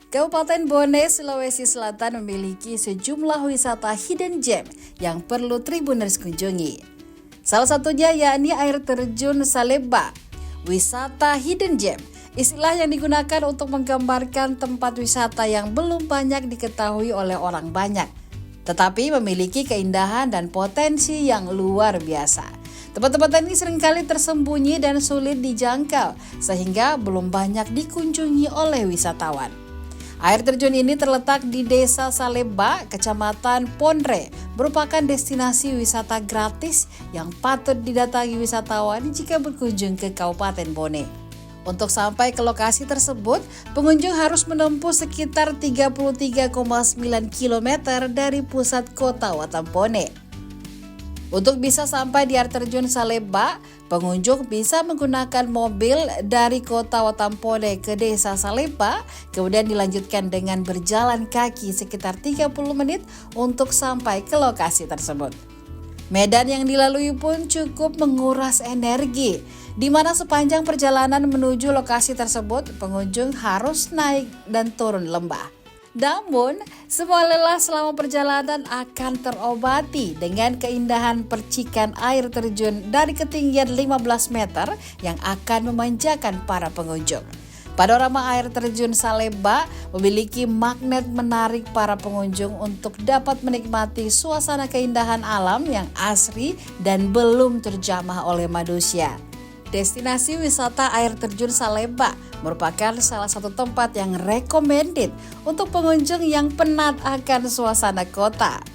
Kabupaten Bone, Sulawesi Selatan memiliki sejumlah wisata hidden gem yang perlu Tribuners kunjungi. Salah satunya yakni air terjun Saleba. Wisata hidden gem, istilah yang digunakan untuk menggambarkan tempat wisata yang belum banyak diketahui oleh orang banyak, tetapi memiliki keindahan dan potensi yang luar biasa. Tempat-tempat ini seringkali tersembunyi dan sulit dijangkau, sehingga belum banyak dikunjungi oleh wisatawan. Air terjun ini terletak di Desa Saleba, Kecamatan Ponre, merupakan destinasi wisata gratis yang patut didatangi wisatawan jika berkunjung ke Kabupaten Bone. Untuk sampai ke lokasi tersebut, pengunjung harus menempuh sekitar 33,9 km dari pusat kota Watampone. Untuk bisa sampai di air terjun Saleba, pengunjung bisa menggunakan mobil dari kota Watampone ke desa Saleba, kemudian dilanjutkan dengan berjalan kaki sekitar 30 menit untuk sampai ke lokasi tersebut. Medan yang dilalui pun cukup menguras energi, di mana sepanjang perjalanan menuju lokasi tersebut, pengunjung harus naik dan turun lembah. Namun, semua lelah selama perjalanan akan terobati dengan keindahan percikan air terjun dari ketinggian 15 meter yang akan memanjakan para pengunjung. Panorama air terjun Saleba memiliki magnet menarik para pengunjung untuk dapat menikmati suasana keindahan alam yang asri dan belum terjamah oleh manusia. Destinasi wisata air terjun Saleba merupakan salah satu tempat yang recommended untuk pengunjung yang penat akan suasana kota.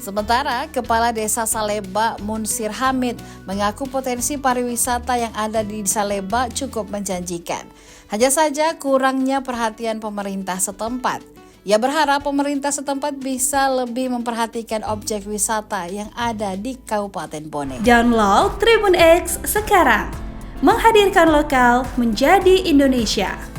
Sementara Kepala Desa Saleba Munsir Hamid mengaku potensi pariwisata yang ada di Saleba cukup menjanjikan. Hanya saja kurangnya perhatian pemerintah setempat. Ia berharap pemerintah setempat bisa lebih memperhatikan objek wisata yang ada di Kabupaten Bone. Download Tribun X sekarang, menghadirkan lokal menjadi Indonesia.